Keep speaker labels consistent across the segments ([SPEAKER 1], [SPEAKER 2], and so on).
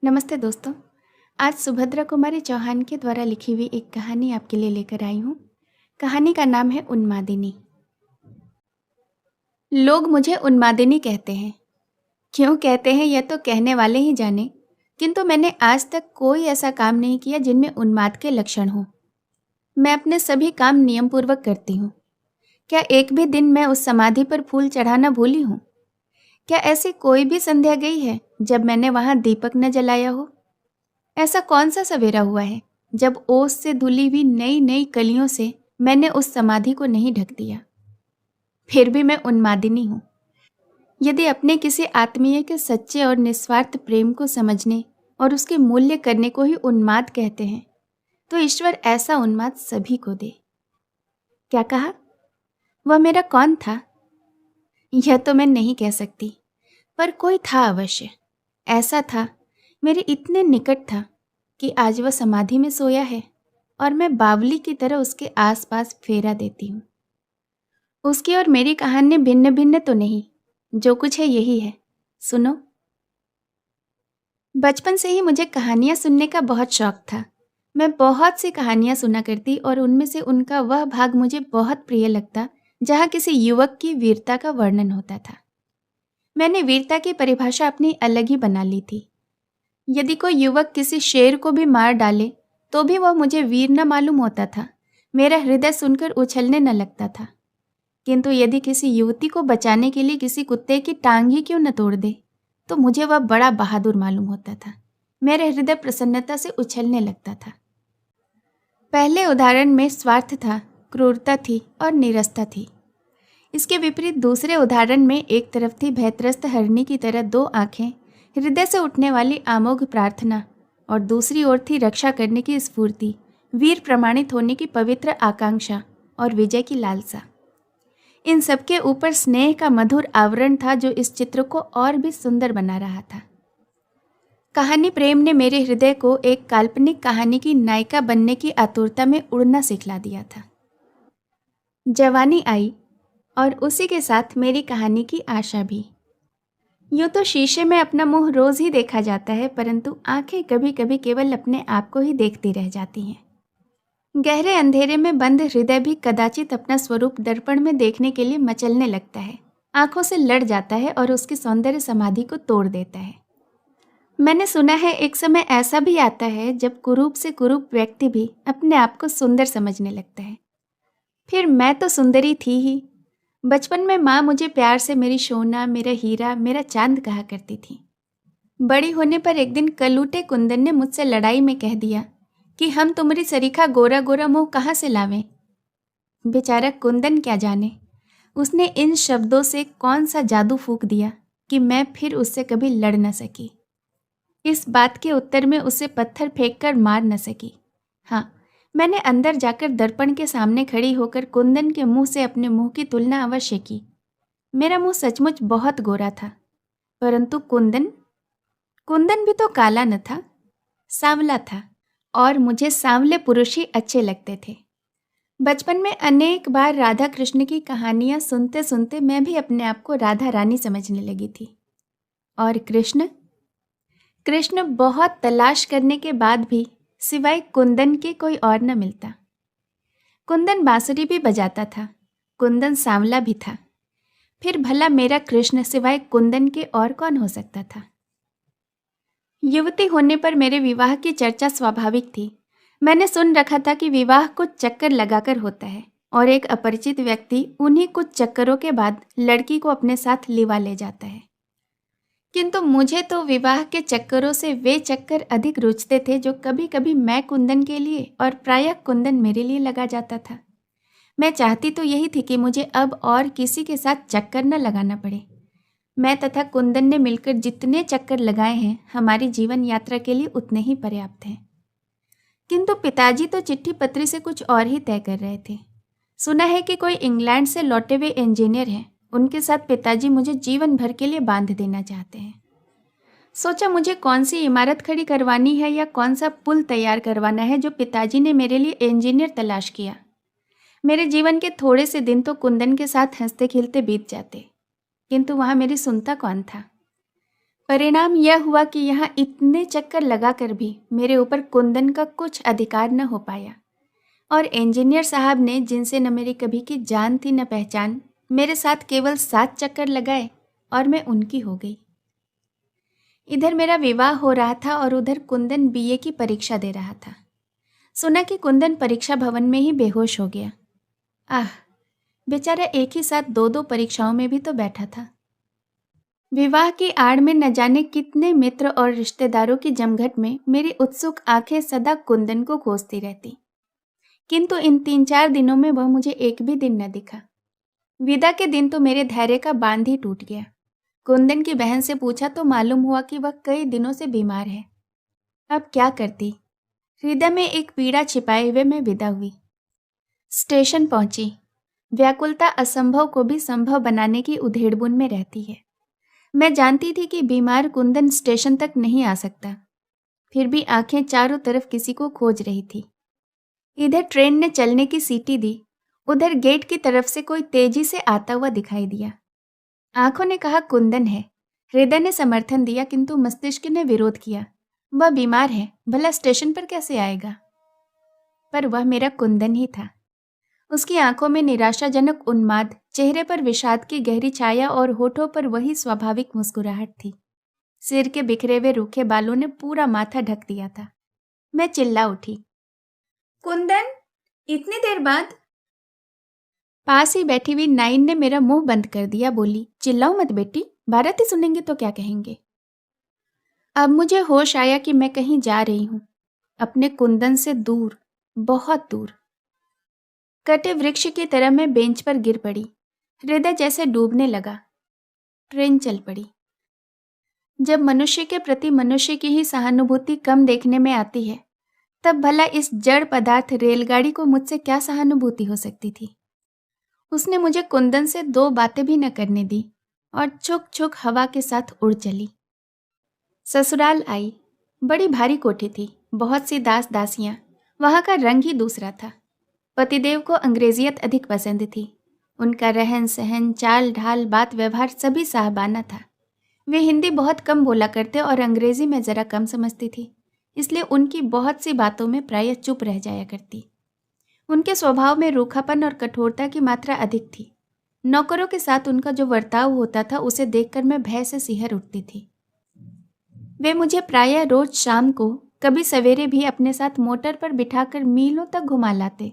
[SPEAKER 1] नमस्ते दोस्तों। आज सुभद्रा कुमारी चौहान के द्वारा लिखी हुई एक कहानी आपके लिए लेकर आई हूँ। कहानी का नाम है उन्मादिनी। लोग मुझे उन्मादिनी कहते हैं। क्यों कहते हैं यह तो कहने वाले ही जाने, किंतु मैंने आज तक कोई ऐसा काम नहीं किया जिनमें उन्माद के लक्षण हो। मैं अपने सभी काम नियम पूर्वक करती हूँ। क्या एक भी दिन मैं उस समाधि पर फूल चढ़ाना भूली हूँ? क्या ऐसी कोई भी संध्या गई है जब मैंने वहां दीपक न जलाया हो? ऐसा कौन सा सवेरा हुआ है जब ओस से धुली हुई नई नई कलियों से मैंने उस समाधि को नहीं ढक दिया? फिर भी मैं उन्मादिनी हूँ। यदि अपने किसी आत्मीय के सच्चे और निस्वार्थ प्रेम को समझने और उसके मूल्य करने को ही उन्माद कहते हैं, तो ईश्वर ऐसा उन्माद सभी को दे। क्या कहा? वह मेरा कौन था? यह तो मैं नहीं कह सकती, पर कोई था अवश्य। ऐसा था, मेरे इतने निकट था कि आज वह समाधि में सोया है और मैं बावली की तरह उसके आसपास फेरा देती हूँ। उसकी और मेरी कहानी भिन्न भिन्न तो नहीं, जो कुछ है यही है। सुनो। बचपन से ही मुझे कहानियाँ सुनने का बहुत शौक था। मैं बहुत सी कहानियाँ सुना करती और उनमें से उनका वह भाग मुझे बहुत प्रिय लगता जहाँ किसी युवक की वीरता का वर्णन होता था। मैंने वीरता की परिभाषा अपनी अलग ही बना ली थी। यदि कोई युवक किसी शेर को भी मार डाले तो भी वह मुझे वीर न मालूम होता था। मेरा हृदय सुनकर उछलने न लगता था। किंतु यदि किसी युवती को बचाने के लिए किसी कुत्ते की टांग ही क्यों न तोड़ दे, तो मुझे वह बड़ा बहादुर मालूम होता था। मेरा हृदय प्रसन्नता से उछलने लगता था। पहले उदाहरण में स्वार्थ था, क्रूरता थी और नीरसता थी। इसके विपरीत दूसरे उदाहरण में एक तरफ थी भयत्रस्त हरणी की तरह दो आंखें, हृदय से उठने वाली आमोघ प्रार्थना, और दूसरी ओर थी रक्षा करने की स्फूर्ति, वीर प्रमाणित होने की पवित्र आकांक्षा और विजय की लालसा। इन सबके ऊपर स्नेह का मधुर आवरण था जो इस चित्र को और भी सुंदर बना रहा था। कहानी प्रेम ने मेरे हृदय को एक काल्पनिक कहानी की नायिका बनने की आतुरता में उड़ना सिखला दिया था। जवानी आई और उसी के साथ मेरी कहानी की आशा भी। यूँ तो शीशे में अपना मुंह रोज ही देखा जाता है, परंतु आंखें कभी कभी केवल अपने आप को ही देखती रह जाती हैं। गहरे अंधेरे में बंद हृदय भी कदाचित अपना स्वरूप दर्पण में देखने के लिए मचलने लगता है, आंखों से लड़ जाता है और उसकी सौंदर्य समाधि को तोड़ देता है। मैंने सुना है एक समय ऐसा भी आता है जब कुरूप से कुरूप व्यक्ति भी अपने आप को सुंदर समझने लगता है। फिर मैं तो सुंदरी थी ही। बचपन में माँ मुझे प्यार से मेरी सोना, मेरा हीरा, मेरा चांद कहा करती थी। बड़ी होने पर एक दिन कलूटे कुंदन ने मुझसे लड़ाई में कह दिया कि हम तुम्हारी सरीखा गोरा गोरा मुंह कहाँ से लावें। बेचारा कुंदन क्या जाने, उसने इन शब्दों से कौन सा जादू फूंक दिया कि मैं फिर उससे कभी लड़ न सकी। इस बात के उत्तर में उसे पत्थर फेंक कर मार न सकी। हाँ, मैंने अंदर जाकर दर्पण के सामने खड़ी होकर कुंदन के मुंह से अपने मुंह की तुलना अवश्य की। मेरा मुंह सचमुच बहुत गोरा था, परंतु कुंदन कुंदन भी तो काला न था, सांवला था, और मुझे सांवले पुरुष ही अच्छे लगते थे। बचपन में अनेक बार राधा कृष्ण की कहानियां सुनते सुनते मैं भी अपने आप को राधा रानी समझने लगी थी। और कृष्ण कृष्ण बहुत तलाश करने के बाद भी सिवाय कुंदन के कोई और न मिलता। कुंदन बांसुरी भी बजाता था, कुंदन सांवला भी था। फिर भला मेरा कृष्ण सिवाय कुंदन के और कौन हो सकता था? युवती होने पर मेरे विवाह की चर्चा स्वाभाविक थी। मैंने सुन रखा था कि विवाह कुछ चक्कर लगाकर होता है और एक अपरिचित व्यक्ति उन्हीं कुछ चक्करों के बाद लड़की को अपने साथ लिवा ले जाता है। किंतु मुझे तो विवाह के चक्करों से वे चक्कर अधिक रुचते थे जो कभी कभी मैं कुंदन के लिए और प्रायः कुंदन मेरे लिए लगा जाता था। मैं चाहती तो यही थी कि मुझे अब और किसी के साथ चक्कर न लगाना पड़े। मैं तथा कुंदन ने मिलकर जितने चक्कर लगाए हैं हमारी जीवन यात्रा के लिए उतने ही पर्याप्त हैं। किंतु पिताजी तो चिट्ठी पत्री से कुछ और ही तय कर रहे थे। सुना है कि कोई इंग्लैंड से लौटे हुए इंजीनियर हैं, उनके साथ पिताजी मुझे जीवन भर के लिए बांध देना चाहते हैं। सोचा मुझे कौन सी इमारत खड़ी करवानी है या कौन सा पुल तैयार करवाना है जो पिताजी ने मेरे लिए इंजीनियर तलाश किया। मेरे जीवन के थोड़े से दिन तो कुंदन के साथ हंसते खेलते बीत जाते, किंतु वहाँ मेरी सुनता कौन था। परिणाम यह हुआ कि यहाँ इतने चक्कर लगाकर भी मेरे ऊपर कुंदन का कुछ अधिकार न हो पाया, और इंजीनियर साहब ने, जिनसे न मेरी कभी की जान थी न पहचान, मेरे साथ केवल 7 चक्कर लगाए और मैं उनकी हो गई। इधर मेरा विवाह हो रहा था और उधर कुंदन बीए की परीक्षा दे रहा था। सुना कि कुंदन परीक्षा भवन में ही बेहोश हो गया। आह, बेचारा एक ही साथ 2-2 परीक्षाओं में भी तो बैठा था। विवाह की आड़ में न जाने कितने मित्र और रिश्तेदारों की जमघट में मेरी उत्सुक आंखें सदा कुंदन को खोजती रहती, किंतु इन 3-4 दिनों में वह मुझे एक भी दिन न दिखा। विदा के दिन तो मेरे धैर्य का बांध ही टूट गया। कुंदन की बहन से पूछा तो मालूम हुआ कि वह कई दिनों से बीमार है। अब क्या करती? हृदय में एक पीड़ा छिपाए हुए मैं विदा हुई। स्टेशन पहुंची। व्याकुलता असंभव को भी संभव बनाने की उधेड़बुन में रहती है। मैं जानती थी कि बीमार कुंदन स्टेशन तक नहीं आ सकता, फिर भी आंखें चारों तरफ किसी को खोज रही थी। इधर ट्रेन ने चलने की सीटी दी, उधर गेट की तरफ से कोई तेजी से आता हुआ दिखाई दिया। आंखों ने कहा कुंदन है, हृदय ने समर्थन दिया, किंतु मस्तिष्क ने विरोध किया। वह बीमार है, भला स्टेशन पर कैसे आएगा? पर वह मेरा कुंदन ही था। उसकी आंखों में निराशाजनक उन्माद, चेहरे पर विषाद की गहरी छाया और होठों पर वही स्वाभाविक मुस्कुराहट थी। सिर के बिखरे हुए रूखे बालों ने पूरा माथा ढक दिया था। मैं चिल्ला उठी, कुंदन, इतनी देर बाद? पास ही बैठी हुई नाइन ने मेरा मुंह बंद कर दिया। बोली, चिल्लाओ मत बेटी, भारती सुनेंगे तो क्या कहेंगे। अब मुझे होश आया कि मैं कहीं जा रही हूं, अपने कुंदन से दूर, बहुत दूर। कटे वृक्ष की तरह मैं बेंच पर गिर पड़ी। हृदय जैसे डूबने लगा। ट्रेन चल पड़ी। जब मनुष्य के प्रति मनुष्य की ही सहानुभूति कम देखने में आती है, तब भला इस जड़ पदार्थ रेलगाड़ी को मुझसे क्या सहानुभूति हो सकती थी। उसने मुझे कुंदन से 2 बातें भी न करने दी और छुक छुक हवा के साथ उड़ चली। ससुराल आई। बड़ी भारी कोठी थी, बहुत सी दास दासियां। वहां का रंग ही दूसरा था। पतिदेव को अंग्रेजियत अधिक पसंद थी। उनका रहन सहन, चाल ढाल, बात व्यवहार सभी साहबाना था। वे हिंदी बहुत कम बोला करते और अंग्रेजी में जरा कम समझती थी, इसलिए उनकी बहुत सी बातों में प्रायः चुप रह जाया करती। उनके स्वभाव में रूखापन और कठोरता की मात्रा अधिक थी। नौकरों के साथ उनका जो बर्ताव होता था, उसे देखकर मैं भय से सिहर उठती थी। वे मुझे प्रायः रोज शाम को, कभी सवेरे भी अपने साथ मोटर पर बिठाकर मीलों तक घुमा लाते।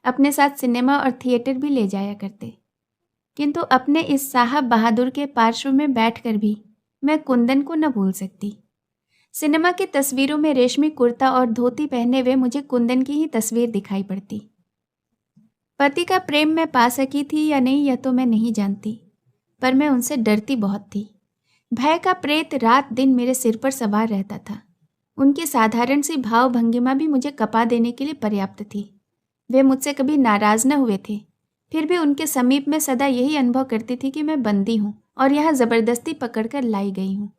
[SPEAKER 1] अपने साथ सिनेमा और थिएटर भी ले जाया करते। किंतु अपने इस साहब बहादुर के पार्श्व में बैठकर भी मैं कुंदन को न भूल सकती। सिनेमा की तस्वीरों में रेशमी कुर्ता और धोती पहने हुए मुझे कुंदन की ही तस्वीर दिखाई पड़ती। पति का प्रेम मैं पा सकी थी या नहीं, यह तो मैं नहीं जानती, पर मैं उनसे डरती बहुत थी। भय का प्रेत रात दिन मेरे सिर पर सवार रहता था। उनकी साधारण सी भाव भंगिमा भी मुझे कपा देने के लिए पर्याप्त थी। वे मुझसे कभी नाराज न हुए थे, फिर भी उनके समीप में सदा यही अनुभव करती थी कि मैं बंदी हूँ और यहाँ जबरदस्ती पकड़कर लाई गई हूँ।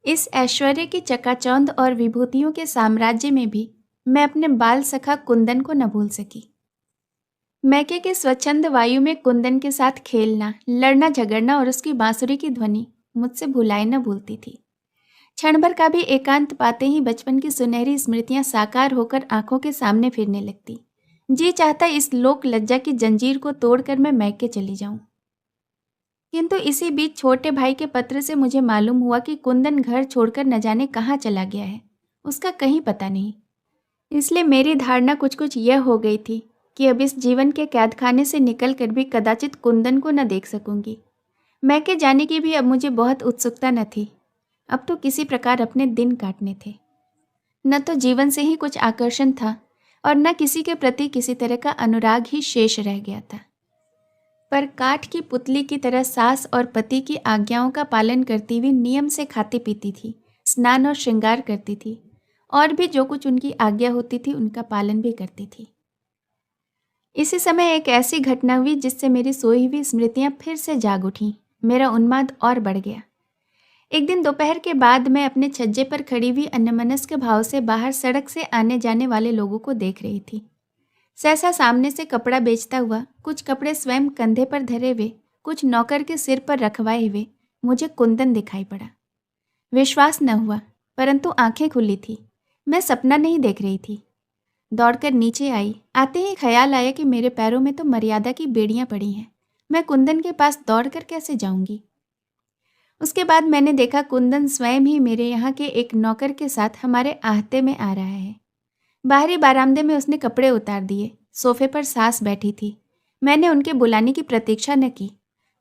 [SPEAKER 1] इस ऐश्वर्य की चकाचौंध और विभूतियों के साम्राज्य में भी मैं अपने बाल सखा कुंदन को न भूल सकी। मैके के स्वच्छंद वायु में कुंदन के साथ खेलना, लड़ना झगड़ना और उसकी बांसुरी की ध्वनि मुझसे भुलाए न भूलती थी। क्षण भर का भी एकांत पाते ही बचपन की सुनहरी स्मृतियां साकार होकर आंखों के सामने फिरने लगती। जी चाहता इस लोक लज्जा की जंजीर को तोड़कर मैं मैके चली जाऊं। किंतु इसी बीच छोटे भाई के पत्र से मुझे मालूम हुआ कि कुंदन घर छोड़कर न जाने कहाँ चला गया है, उसका कहीं पता नहीं। इसलिए मेरी धारणा कुछ कुछ यह हो गई थी कि अब इस जीवन के कैदखाने से निकलकर भी कदाचित कुंदन को न देख सकूंगी। मैके जाने की भी अब मुझे बहुत उत्सुकता न थी। अब तो किसी प्रकार अपने दिन काटने थे। न तो जीवन से ही कुछ आकर्षण था और न किसी के प्रति किसी तरह का अनुराग ही शेष रह गया था। पर काठ की पुतली की तरह सास और पति की आज्ञाओं का पालन करती हुई नियम से खाती पीती थी, स्नान और श्रृंगार करती थी, और भी जो कुछ उनकी आज्ञा होती थी उनका पालन भी करती थी। इसी समय एक ऐसी घटना हुई जिससे मेरी सोई हुई स्मृतियां फिर से जाग उठीं। मेरा उन्माद और बढ़ गया। एक दिन दोपहर के बाद मैं अपने छज्जे पर खड़ी हुई अन्यमनस्क भाव से बाहर सड़क से आने जाने वाले लोगों को देख रही थी। सहसा सामने से कपड़ा बेचता हुआ, कुछ कपड़े स्वयं कंधे पर धरे हुए, कुछ नौकर के सिर पर रखवाए हुए, मुझे कुंदन दिखाई पड़ा। विश्वास न हुआ, परंतु आंखें खुली थी। मैं सपना नहीं देख रही थी। दौड़कर नीचे आई। आते ही ख्याल आया कि मेरे पैरों में तो मर्यादा की बेड़ियां पड़ी हैं। मैं कुंदन के पास दौड़कर कैसे जाऊंगी? उसके बाद मैंने देखा कुंदन स्वयं ही मेरे यहाँ के एक नौकर के साथ हमारे आहते में आ रहा है। बाहरी बारामदे में उसने कपड़े उतार दिए। सोफे पर सास बैठी थी। मैंने उनके बुलाने की प्रतीक्षा न की,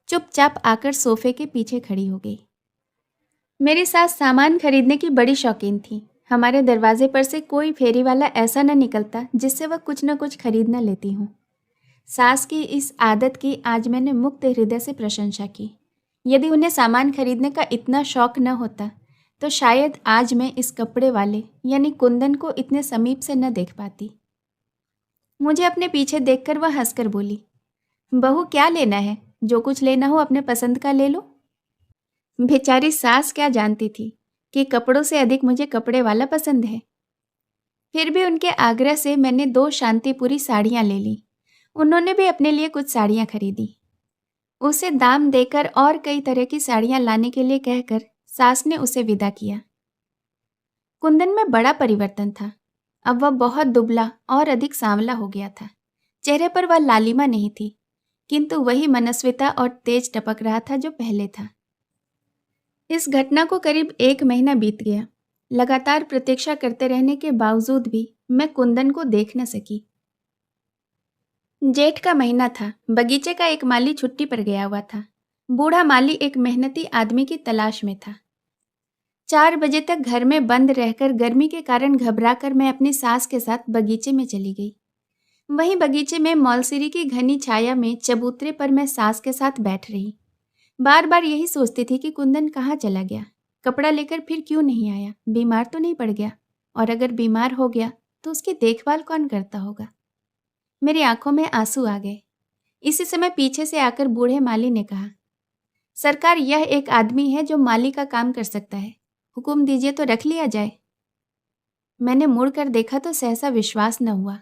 [SPEAKER 1] चुपचाप आकर सोफे के पीछे खड़ी हो गई। मेरी सास सामान खरीदने की बड़ी शौकीन थी। हमारे दरवाजे पर से कोई फेरी वाला ऐसा न निकलता जिससे वह कुछ न कुछ खरीद न लेती हूँ। सास की इस आदत की आज मैंने मुक्त हृदय से प्रशंसा की। यदि उन्हें सामान खरीदने का इतना शौक न होता तो शायद आज मैं इस कपड़े वाले यानी कुंदन को इतने समीप से न देख पाती। मुझे अपने पीछे देखकर वह हंसकर बोली, बहू क्या लेना है? जो कुछ लेना हो अपने पसंद का ले लो। बेचारी सास क्या जानती थी कि कपड़ों से अधिक मुझे कपड़े वाला पसंद है। फिर भी उनके आग्रह से मैंने 2 शांतिपुरी साड़ियाँ ले ली। उन्होंने भी अपने लिए कुछ साड़ियाँ खरीदी। उसे दाम देकर और कई तरह की साड़ियाँ लाने के लिए कहकर सास ने उसे विदा किया। कुंदन में बड़ा परिवर्तन था। अब वह बहुत दुबला और अधिक सांवला हो गया था। चेहरे पर वह लालिमा नहीं थी, किंतु वही मनस्विता और तेज टपक रहा था जो पहले था। इस घटना को करीब 1 महीना बीत गया। लगातार प्रतीक्षा करते रहने के बावजूद भी मैं कुंदन को देख न सकी। जेठ का महीना था। बगीचे का एक माली छुट्टी पर गया हुआ था। बूढ़ा माली एक मेहनती आदमी की तलाश में था। 4 बजे तक घर में बंद रहकर गर्मी के कारण घबराकर मैं अपनी सास के साथ बगीचे में चली गई। वहीं बगीचे में मौलसिरी की घनी छाया में चबूतरे पर मैं सास के साथ बैठ रही। बार बार यही सोचती थी कि कुंदन कहाँ चला गया, कपड़ा लेकर फिर क्यों नहीं आया, बीमार तो नहीं पड़ गया, और अगर बीमार हो गया तो उसकी देखभाल कौन करता होगा। मेरी आंखों में आंसू आ गए। इसी समय पीछे से आकर बूढ़े माली ने कहा, सरकार, यह एक आदमी है जो माली का काम कर सकता है। हुक्म दीजिए तो रख लिया जाए। मैंने मुड़कर देखा तो सहसा विश्वास न हुआ।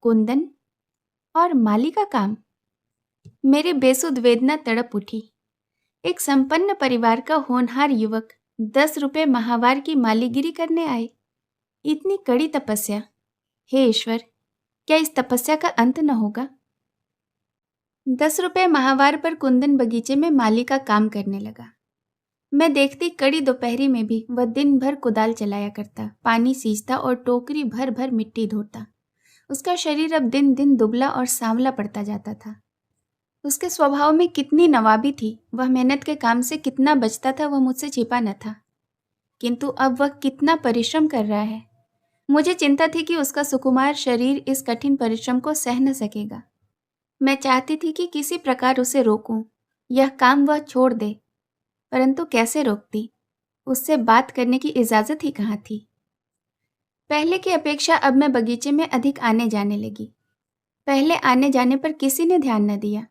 [SPEAKER 1] कुंदन और माली का काम? मेरी बेसुध वेदना तड़प उठी। एक संपन्न परिवार का होनहार युवक 10 रुपये माहवार की मालीगिरी करने आए। इतनी कड़ी तपस्या! हे ईश्वर, क्या इस तपस्या का अंत न होगा? 10 रुपये माहवार पर कुंदन बगीचे में माली का काम करने लगा। मैं देखती कड़ी दोपहरी में भी वह दिन भर कुदाल चलाया करता, पानी सींचता और टोकरी भर भर मिट्टी ढोता। उसका शरीर अब दिन दिन दुबला और सांवला पड़ता जाता था। उसके स्वभाव में कितनी नवाबी थी, वह मेहनत के काम से कितना बचता था वह मुझसे छिपा न था। किंतु अब वह कितना परिश्रम कर रहा है। मुझे चिंता थी कि उसका सुकुमार शरीर इस कठिन परिश्रम को सह न सकेगा। मैं चाहती थी कि किसी प्रकार उसे रोकूं, यह काम वह छोड़ दे, परंतु कैसे रोकती? उससे बात करने की इजाजत ही कहाँ थी। पहले की अपेक्षा अब मैं बगीचे में अधिक आने जाने लगी। पहले आने जाने पर किसी ने ध्यान न दिया,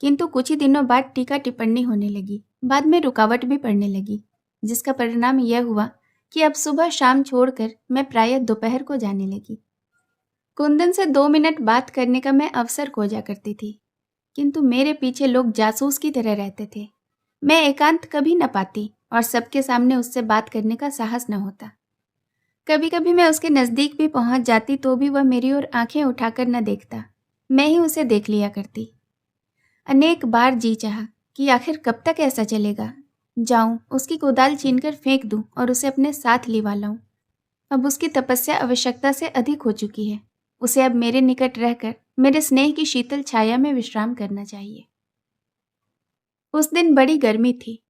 [SPEAKER 1] किंतु कुछ ही दिनों बाद टीका टिप्पणी होने लगी। बाद में रुकावट भी पड़ने लगी, जिसका परिणाम यह हुआ कि अब सुबह शाम छोड़कर मैं प्रायः दोपहर को जाने लगी। कुंदन से 2 मिनट बात करने का मैं अवसर खोजा करती थी, किंतु मेरे पीछे लोग जासूस की तरह रहते थे। मैं एकांत कभी न पाती और सबके सामने उससे बात करने का साहस न होता। कभी कभी मैं उसके नज़दीक भी पहुंच जाती तो भी वह मेरी ओर आंखें उठाकर न देखता, मैं ही उसे देख लिया करती। अनेक बार जी चाहा कि आखिर कब तक ऐसा चलेगा। जाऊं, उसकी कुदाल छीनकर फेंक दूं और उसे अपने साथ लिवा लाऊं। अब उसकी तपस्या आवश्यकता से अधिक हो चुकी है। उसे अब मेरे निकट रहकर मेरे स्नेह की शीतल छाया में विश्राम करना चाहिए। उस दिन बड़ी गर्मी थी।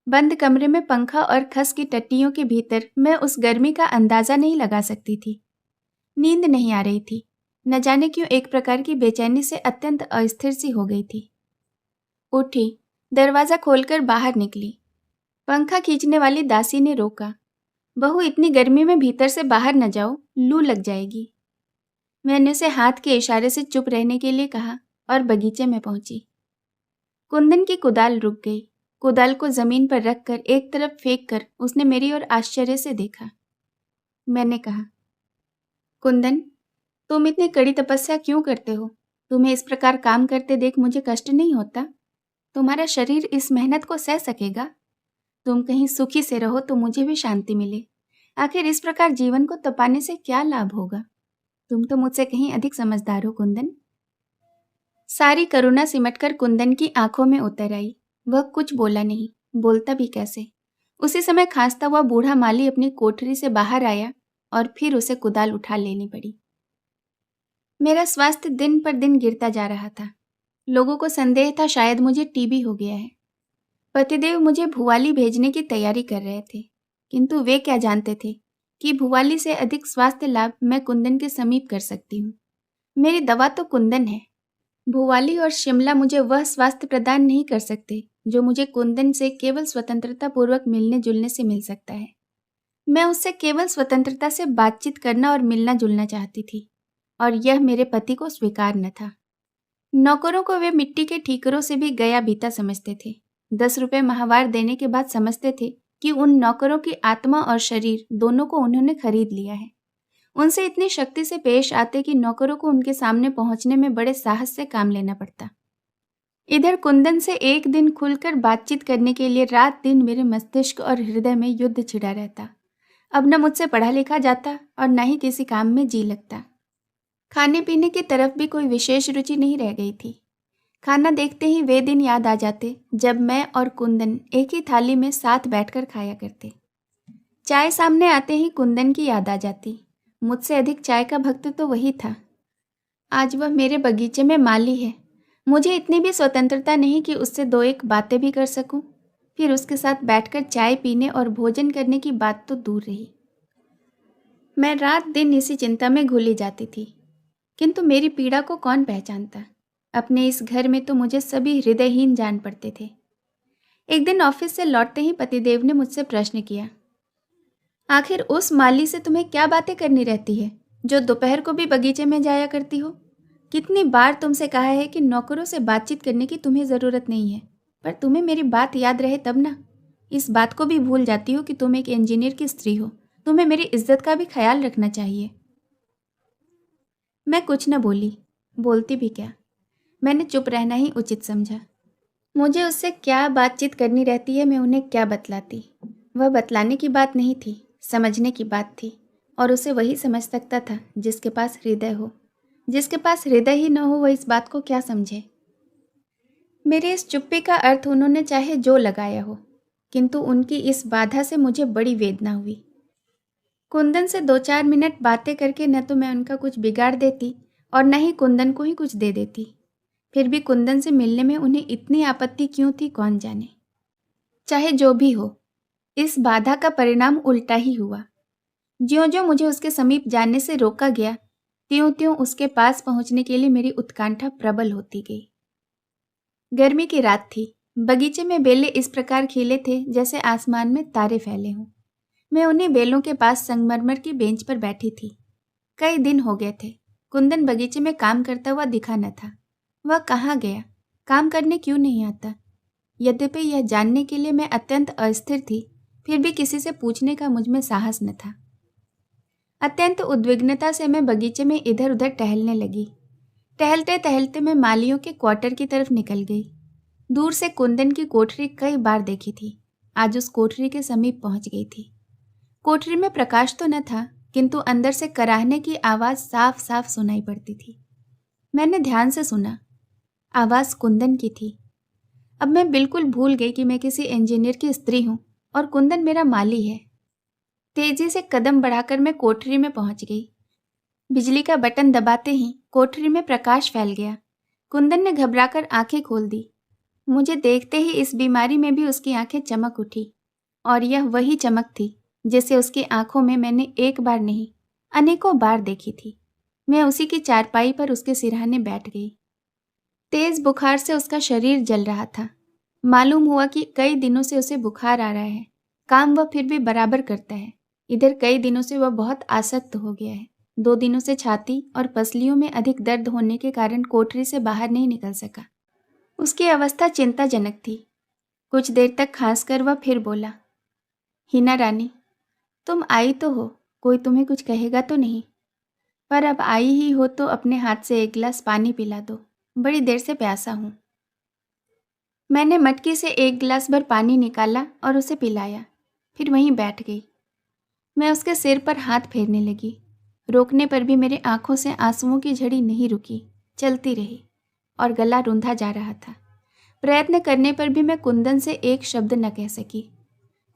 [SPEAKER 1] बंद कमरे में पंखा और खस की टट्टियों के भीतर मैं उस गर्मी का अंदाजा नहीं लगा सकती थी। नींद नहीं आ रही थी। न जाने क्यों एक प्रकार की बेचैनी से अत्यंत अस्थिर सी हो गई थी। उठी, दरवाजा खोलकर बाहर निकली। पंखा खींचने वाली दासी ने रोका, बहू इतनी गर्मी में भीतर से बाहर न जाओ, लू लग जाएगी। मैंने उसे हाथ के इशारे से चुप रहने के लिए कहा और बगीचे में पहुंची। कुंदन की कुदाल रुक गई। कुदाल को जमीन पर रखकर एक तरफ फेंक कर उसने मेरी ओर आश्चर्य से देखा। मैंने कहा, कुंदन, तुम इतनी कड़ी तपस्या क्यों करते हो? तुम्हें इस प्रकार काम करते देख मुझे कष्ट नहीं होता? तुम्हारा शरीर इस मेहनत को सह सकेगा? तुम कहीं सुखी से रहो तो मुझे भी शांति मिले। आखिर इस प्रकार जीवन को तपाने से क्या लाभ होगा? तुम तो मुझसे कहीं अधिक समझदार हो कुंदन। सारी करुणा सिमटकर कुंदन की आंखों में उतर आई। वह कुछ बोला नहीं, बोलता भी कैसे। उसी समय खांसता हुआ बूढ़ा माली अपनी कोठरी से बाहर आया और फिर उसे कुदाल उठा लेनी पड़ी। मेरा स्वास्थ्य दिन पर दिन गिरता जा रहा था। लोगों को संदेह था शायद मुझे टीबी हो गया है। पतिदेव मुझे भुवाली भेजने की तैयारी कर रहे थे, किंतु वे क्या जानते थे कि भुवाली से अधिक स्वास्थ्य लाभ मैं कुंदन के समीप कर सकती हूँ। मेरी दवा तो कुंदन है। भुवाली और शिमला मुझे वह स्वास्थ्य प्रदान नहीं कर सकते जो मुझे कुंदन से केवल स्वतंत्रता पूर्वक मिलने जुलने से मिल सकता है। मैं उससे केवल स्वतंत्रता से बातचीत करना और मिलना जुलना चाहती थी, और यह मेरे पति को स्वीकार न था। नौकरों को वे मिट्टी के ठीकरों से भी गया बीता समझते थे। 10 रुपये माहवार देने के बाद समझते थे कि उन नौकरों की आत्मा और शरीर दोनों को उन्होंने खरीद लिया है। उनसे इतनी शक्ति से पेश आते कि नौकरों को उनके सामने पहुंचने में बड़े साहस से काम लेना पड़ता। इधर कुंदन से एक दिन खुलकर बातचीत करने के लिए रात दिन मेरे मस्तिष्क और हृदय में युद्ध छिड़ा रहता। अब न मुझसे पढ़ा लिखा जाता और न ही किसी काम में जी लगता। खाने पीने की तरफ भी कोई विशेष रुचि नहीं रह गई थी। खाना देखते ही वे दिन याद आ जाते जब मैं और कुंदन एक ही थाली में साथ बैठकर खाया करते। चाय सामने आते ही कुंदन की याद आ जाती। मुझसे अधिक चाय का भक्त तो वही था। आज वह मेरे बगीचे में माली है। मुझे इतनी भी स्वतंत्रता नहीं कि उससे दो एक बातें भी कर सकूं। फिर उसके साथ बैठकर चाय पीने और भोजन करने की बात तो दूर रही। मैं रात दिन इसी चिंता में घुली जाती थी, किंतु मेरी पीड़ा को कौन पहचानता। अपने इस घर में तो मुझे सभी हृदयहीन जान पड़ते थे। एक दिन ऑफिस से लौटते ही पतिदेव ने मुझसे प्रश्न किया, आखिर उस माली से तुम्हें क्या बातें करनी रहती है जो दोपहर को भी बगीचे में जाया करती हो? कितनी बार तुमसे कहा है कि नौकरों से बातचीत करने की तुम्हें ज़रूरत नहीं है, पर तुम्हें मेरी बात याद रहे तब ना। इस बात को भी भूल जाती हो कि तुम एक इंजीनियर की स्त्री हो। तुम्हें मेरी इज्जत का भी ख्याल रखना चाहिए। मैं कुछ न बोली, बोलती भी क्या। मैंने चुप रहना ही उचित समझा। मुझे उससे क्या बातचीत करनी रहती है मैं उन्हें क्या बतलाती। वह बतलाने की बात नहीं थी, समझने की बात थी, और उसे वही समझ सकता था जिसके पास हृदय हो। जिसके पास हृदय ही न हो वह इस बात को क्या समझे। मेरे इस चुप्पी का अर्थ उन्होंने चाहे जो लगाया हो, किंतु उनकी इस बाधा से मुझे बड़ी वेदना हुई। कुंदन से 2-4 मिनट बातें करके न तो मैं उनका कुछ बिगाड़ देती और न ही कुंदन को ही कुछ दे देती। फिर भी कुंदन से मिलने में उन्हें इतनी आपत्ति क्यों थी कौन जाने। चाहे जो भी हो, इस बाधा का परिणाम उल्टा ही हुआ। ज्यों-ज्यों मुझे उसके समीप जाने से रोका गया, त्यों-त्यों उसके पास पहुंचने के लिए मेरी उत्कंठा प्रबल होती गई। गर्मी की रात थी। बगीचे में बेले इस प्रकार खिले थे जैसे आसमान में तारे फैले हों। मैं उन्हीं बेलों के पास संगमरमर की बेंच पर बैठी थी। कई दिन हो गए थे। कुंदन बगीचे में काम करता हुआ दिखा न था। वह कहाँ गया? काम करने क्यों नहीं आता? यद्यपि यह जानने के लिए मैं अत्यंत अस्थिर थी, फिर भी किसी से पूछने का मुझ में साहस न था। अत्यंत उद्विग्नता से मैं बगीचे में इधर उधर टहलने लगी। टहलते टहलते मैं मालियों के क्वार्टर की तरफ निकल गई। दूर से कुंदन की कोठरी कई बार देखी थी। आज उस कोठरी के समीप पहुंच गई थी। कोठरी में प्रकाश तो न था, किंतु अंदर से कराहने की आवाज़ साफ साफ सुनाई पड़ती थी। मैंने ध्यान से सुना। आवाज़ कुंदन की थी। अब मैं बिल्कुल भूल गई कि मैं किसी इंजीनियर की स्त्री हूँ और कुंदन मेरा माली है। तेजी से कदम बढ़ाकर मैं कोठरी में पहुंच गई। बिजली का बटन दबाते ही कोठरी में प्रकाश फैल गया। कुंदन ने घबराकर आंखें खोल दी। मुझे देखते ही इस बीमारी में भी उसकी आंखें चमक उठी, और यह वही चमक थी जिसे उसकी आंखों में मैंने एक बार नहीं अनेकों बार देखी थी। मैं उसी की चारपाई पर उसके सिरहाने बैठ गई। तेज बुखार से उसका शरीर जल रहा था। मालूम हुआ कि कई दिनों से उसे बुखार आ रहा है। काम वह फिर भी बराबर करता है। इधर कई दिनों से वह बहुत आसक्त हो गया है। 2 दिनों से छाती और पसलियों में अधिक दर्द होने के कारण कोठरी से बाहर नहीं निकल सका। उसकी अवस्था चिंताजनक थी। कुछ देर तक खांसकर वह फिर बोला, हिना रानी, तुम आई तो हो, कोई तुम्हें कुछ कहेगा तो नहीं, पर अब आई ही हो तो अपने हाथ से एक गिलास पानी पिला दो, बड़ी देर से प्यासा हूँ। मैंने मटकी से एक गिलास भर पानी निकाला और उसे पिलाया, फिर वहीं बैठ गई। मैं उसके सिर पर हाथ फेरने लगी। रोकने पर भी मेरे आंखों से आंसुओं की झड़ी नहीं रुकी, चलती रही और गला रूंधा जा रहा था। प्रयत्न करने पर भी मैं कुंदन से एक शब्द न कह सकी।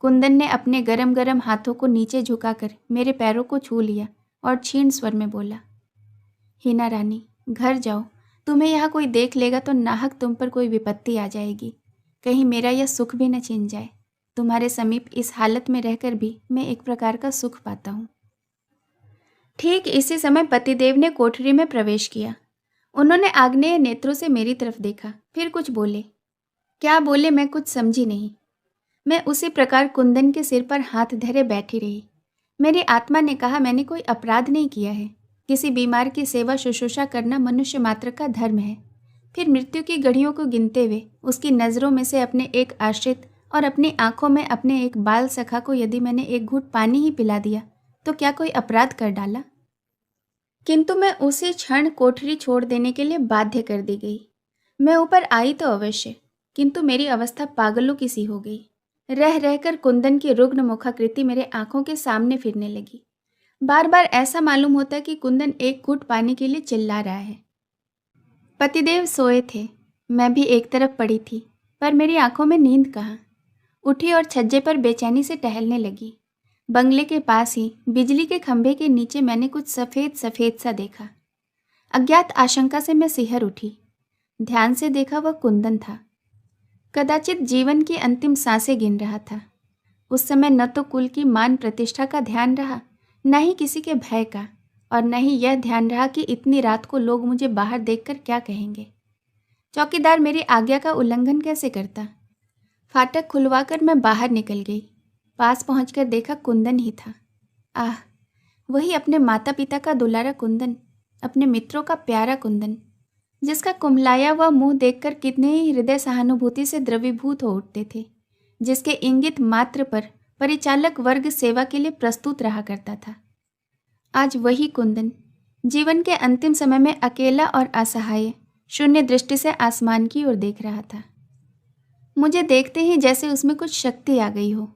[SPEAKER 1] कुंदन ने अपने गरम गरम हाथों को नीचे झुकाकर मेरे पैरों को छू लिया और क्षीण स्वर में बोला, हिना रानी, घर जाओ। तुम्हें यहाँ कोई देख लेगा तो नाहक तुम पर कोई विपत्ति आ जाएगी। कहीं मेरा यह सुख भी न छिन जाए। तुम्हारे समीप इस हालत में रहकर भी मैं एक प्रकार का सुख पाता हूँ। ठीक इसी समय पतिदेव ने कोठरी में प्रवेश किया। उन्होंने आग्नेय नेत्रों से मेरी तरफ देखा, फिर कुछ बोले। क्या बोले मैं कुछ समझी नहीं। मैं उसी प्रकार कुंदन के सिर पर हाथ धरे बैठी रही। मेरी आत्मा ने कहा, मैंने कोई अपराध नहीं किया है। किसी बीमार की सेवा शुश्रूषा करना मनुष्य मात्र का धर्म है। फिर मृत्यु की घड़ियों को गिनते हुए उसकी नज़रों में से अपने एक आश्रित और अपनी आंखों में अपने एक बाल सखा को यदि मैंने एक घूंट पानी ही पिला दिया तो क्या कोई अपराध कर डाला? किंतु मैं उसी क्षण कोठरी छोड़ देने के लिए बाध्य कर दी गई। मैं ऊपर आई तो अवश्य, किंतु मेरी अवस्था पागलों की सी हो गई। रह रहकर कुंदन की रुग्ण मुखाकृति मेरे आंखों के सामने फिरने लगी। बार बार ऐसा मालूम होता कि कुंदन एक घूंट पानी के लिए चिल्ला रहा है। पतिदेव सोए थे, मैं भी एक तरफ पड़ी थी, पर मेरी आंखों में नींद कहाँ। उठी और छज्जे पर बेचैनी से टहलने लगी। बंगले के पास ही बिजली के खंभे के नीचे मैंने कुछ सफ़ेद सफ़ेद सा देखा। अज्ञात आशंका से मैं सिहर उठी। ध्यान से देखा, वह कुंदन था। कदाचित जीवन की अंतिम सांसें गिन रहा था। उस समय न तो कुल की मान प्रतिष्ठा का ध्यान रहा, न ही किसी के भय का, और न ही यह ध्यान रहा कि इतनी रात को लोग मुझे बाहर देखकर क्या कहेंगे। चौकीदार मेरी आज्ञा का उल्लंघन कैसे करता। फाटक खुलवाकर मैं बाहर निकल गई। पास पहुंचकर देखा कुंदन ही था। आह, वही अपने माता पिता का दुलारा कुंदन, अपने मित्रों का प्यारा कुंदन, जिसका कुम्हलाया हुआ मुंह देखकर कितने ही हृदय सहानुभूति से द्रवीभूत हो उठते थे, जिसके इंगित मात्र पर परिचालक वर्ग सेवा के लिए प्रस्तुत रहा करता था। आज वही कुंदन जीवन के अंतिम समय में अकेला और असहाय शून्य दृष्टि से आसमान की ओर देख रहा था। मुझे देखते ही जैसे उसमें कुछ शक्ति आ गई हो।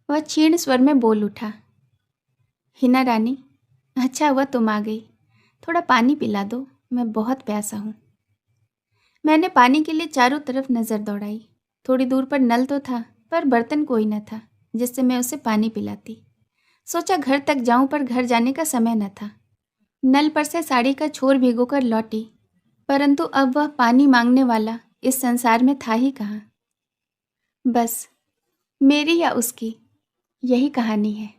[SPEAKER 1] वह क्षीण स्वर में बोल उठा, हिना रानी, अच्छा हुआ तुम आ गई। थोड़ा पानी पिला दो, मैं बहुत प्यासा हूँ। मैंने पानी के लिए चारों तरफ नज़र दौड़ाई। थोड़ी दूर पर नल तो था, पर बर्तन कोई न था जिससे मैं उसे पानी पिलाती। सोचा घर तक जाऊं, पर घर जाने का समय न था। नल पर से साड़ी का छोर भिगोकर लौटी, परंतु अब वह पानी मांगने वाला इस संसार में था ही कहाँ। बस मेरी या उसकी यही कहानी है।